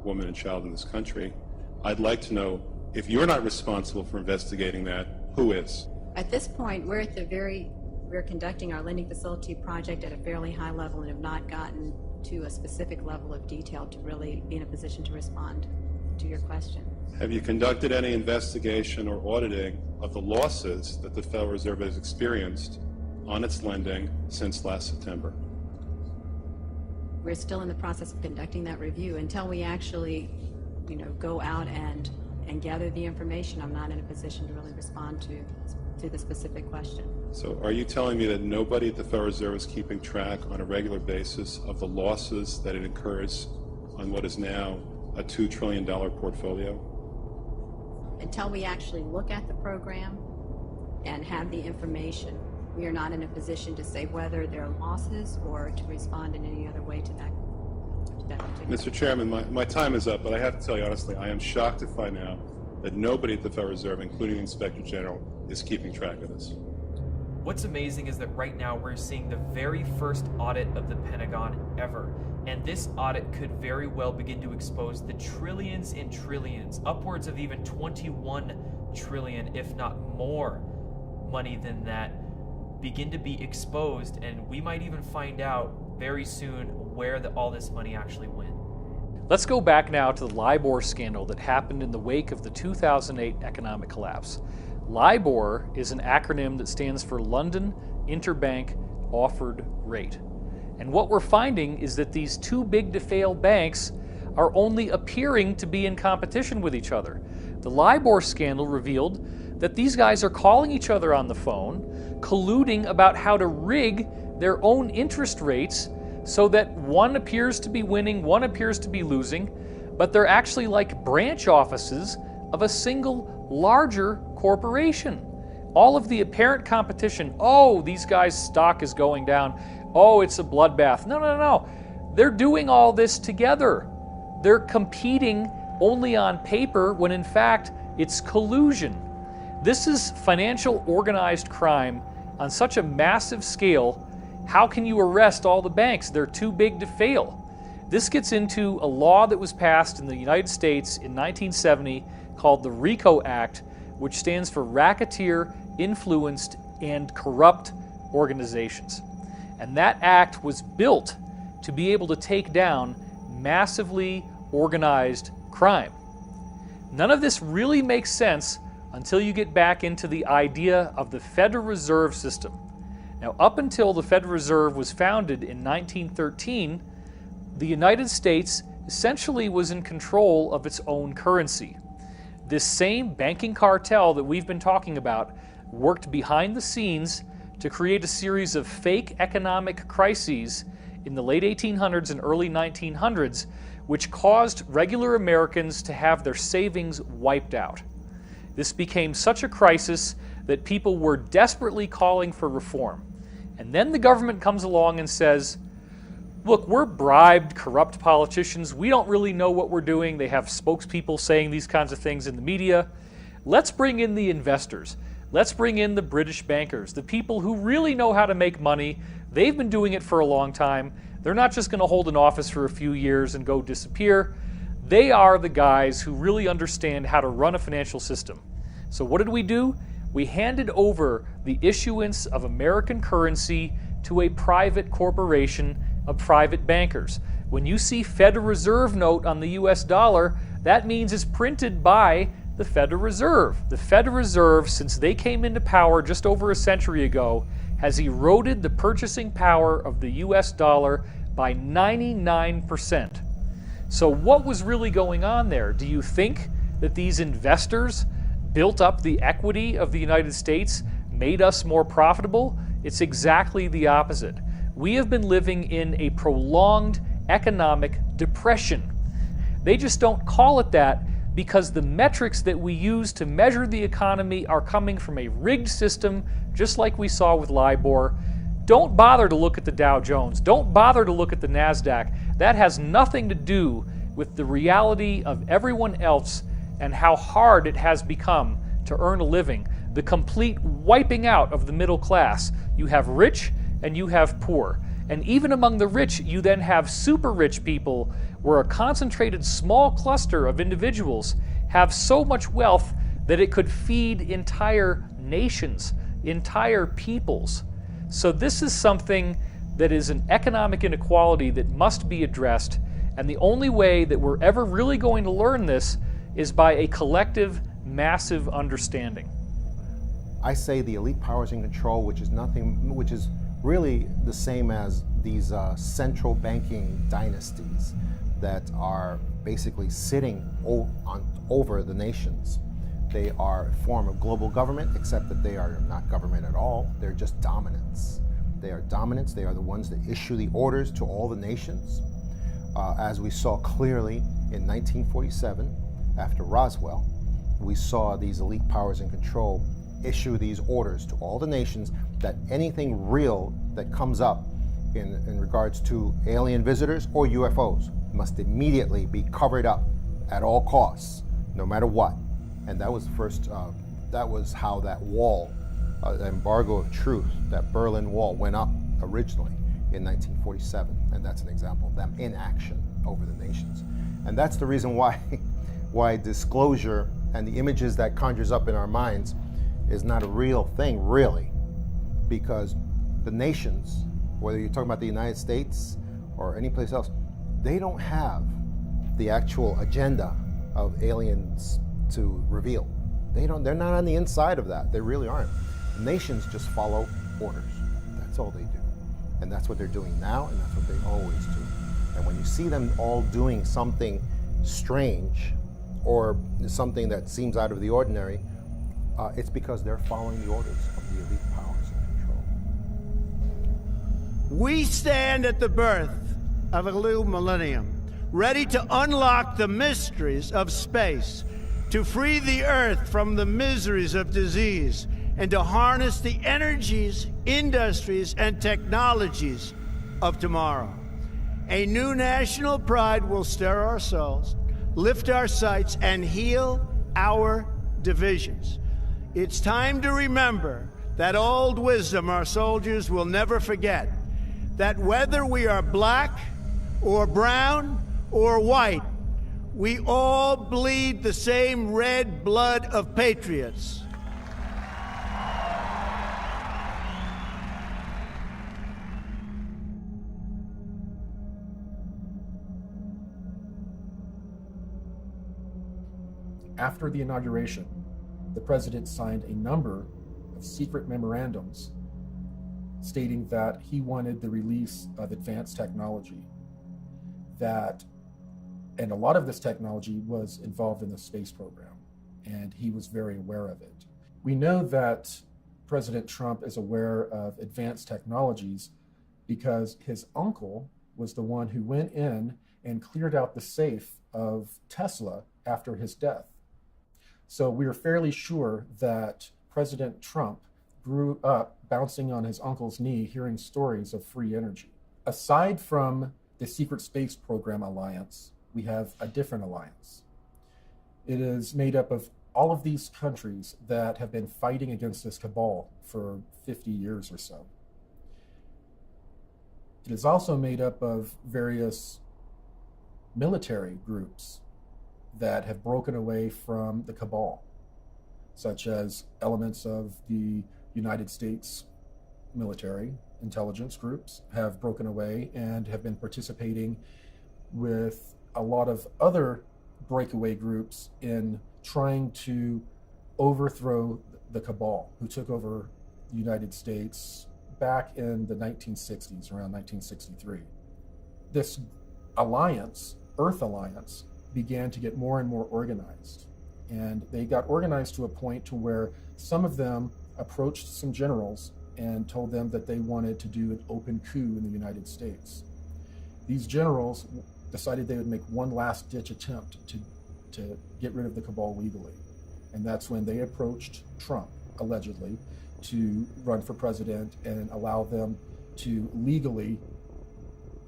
woman and child in this country. I'd like to know, if you're not responsible for investigating that, who is? At this point, we're conducting our lending facility project at a fairly high level and have not gotten to a specific level of detail to really be in a position to respond to your question. Have you conducted any investigation or auditing of the losses that the Federal Reserve has experienced on its lending since last September? We're still in the process of conducting that review. Until we actually, go out and gather the information, I'm not in a position to really respond to the specific question. So are you telling me that nobody at the Federal Reserve is keeping track on a regular basis of the losses that it incurs on what is now a $2 trillion portfolio? Until we actually look at the program and have the information, we are not in a position to say whether there are losses or to respond in any other way to that particular. Mr. Chairman, my time is up, but I have to tell you honestly, I am shocked to find out that nobody at the Federal Reserve, including the Inspector General, is keeping track of this. What's amazing is that right now we're seeing the very first audit of the Pentagon ever. And this audit could very well begin to expose the trillions and trillions, upwards of even 21 trillion, if not more money than that, begin to be exposed. And we might even find out very soon where all this money actually went. Let's go back now to the LIBOR scandal that happened in the wake of the 2008 economic collapse. LIBOR is an acronym that stands for London Interbank Offered Rate. And what we're finding is that these too big to fail banks are only appearing to be in competition with each other. The LIBOR scandal revealed that these guys are calling each other on the phone, colluding about how to rig their own interest rates so that one appears to be winning, one appears to be losing, but they're actually like branch offices of a single larger corporation. All of the apparent competition, oh, these guys' stock is going down, oh, it's a bloodbath. No. They're doing all this together. They're competing only on paper when in fact it's collusion. This is financial organized crime on such a massive scale. How can you arrest all the banks? They're too big to fail. This gets into a law that was passed in the United States in 1970 called the RICO Act, which stands for Racketeer, Influenced, and Corrupt Organizations. And that act was built to be able to take down massively organized crime. None of this really makes sense until you get back into the idea of the Federal Reserve System. Now, up until the Federal Reserve was founded in 1913, the United States essentially was in control of its own currency. This same banking cartel that we've been talking about worked behind the scenes to create a series of fake economic crises in the late 1800s and early 1900s, which caused regular Americans to have their savings wiped out. This became such a crisis that people were desperately calling for reform. And then the government comes along and says, look, we're bribed, corrupt politicians. We don't really know what we're doing. They have spokespeople saying these kinds of things in the media. Let's bring in the investors. Let's bring in the British bankers, the people who really know how to make money. They've been doing it for a long time. They're not just going to hold an office for a few years and go disappear. They are the guys who really understand how to run a financial system. So what did we do? We handed over the issuance of American currency to a private corporation of private bankers. When you see Federal Reserve note on the US dollar, that means it's printed by the Federal Reserve. The Federal Reserve, since they came into power just over a century ago, has eroded the purchasing power of the US dollar by 99%. So what was really going on there? Do you think that these investors built up the equity of the United States, made us more profitable? It's exactly the opposite. We have been living in a prolonged economic depression. They just don't call it that because the metrics that we use to measure the economy are coming from a rigged system, just like we saw with LIBOR. Don't bother to look at the Dow Jones. Don't bother to look at the NASDAQ. That has nothing to do with the reality of everyone else and how hard it has become to earn a living. The complete wiping out of the middle class. You have rich and you have poor. And even among the rich, you then have super rich people where a concentrated small cluster of individuals have so much wealth that it could feed entire nations, entire peoples. So this is something that is an economic inequality that must be addressed, and the only way that we're ever really going to learn this is by a collective, massive understanding. I say the elite powers in control, which is really the same as these central banking dynasties that are basically sitting over the nations. They are a form of global government, except that they are not government at all. They're just dominants. They are dominants. They are the ones that issue the orders to all the nations. As we saw clearly in 1947, after Roswell, we saw these elite powers in control issue these orders to all the nations that anything real that comes up in regards to alien visitors or UFOs must immediately be covered up at all costs, no matter what. And that was the first, that was how that wall, the embargo of truth, that Berlin Wall went up originally in 1947. And that's an example of them in action over the nations. And that's the reason why disclosure and the images that conjures up in our minds is not a real thing, really, because the nations, whether you're talking about the United States or any place else, they don't have the actual agenda of aliens to reveal. They're not on the inside of that. They really aren't. Nations just follow orders. That's all they do. And that's what they're doing now, and that's what they always do. And when you see them all doing something strange or something that seems out of the ordinary, it's because they're following the orders of the elite powers in control. We stand at the birth of a new millennium, ready to unlock the mysteries of space, to free the Earth from the miseries of disease, and to harness the energies, industries, and technologies of tomorrow. A new national pride will stir our souls, lift our sights, and heal our divisions. It's time to remember that old wisdom our soldiers will never forget, that whether we are black or brown or white, we all bleed the same red blood of patriots. After the inauguration, the president signed a number of secret memorandums stating that he wanted the release of advanced technology, and a lot of this technology was involved in the space program, and he was very aware of it. We know that President Trump is aware of advanced technologies because his uncle was the one who went in and cleared out the safe of Tesla after his death. So we are fairly sure that President Trump grew up bouncing on his uncle's knee, hearing stories of free energy. Aside from the Secret Space Program Alliance, we have a different alliance. It is made up of all of these countries that have been fighting against this cabal for 50 years or so. It is also made up of various military groups that have broken away from the cabal, such as elements of the United States military intelligence groups have broken away and have been participating with a lot of other breakaway groups in trying to overthrow the cabal who took over the United States back in the 1960s, around 1963. This alliance, Earth Alliance, began to get more and more organized. And they got organized to a point to where some of them approached some generals and told them that they wanted to do an open coup in the United States. These generals decided they would make one last ditch attempt to get rid of the cabal legally. And that's when they approached Trump, allegedly, to run for president and allow them to legally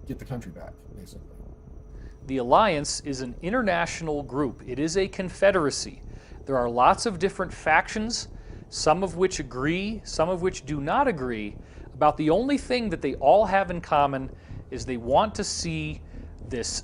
get the country back, basically. The Alliance is an international group. It is a confederacy. There are lots of different factions, some of which agree, some of which do not agree About the only thing that they all have in common is they want to see this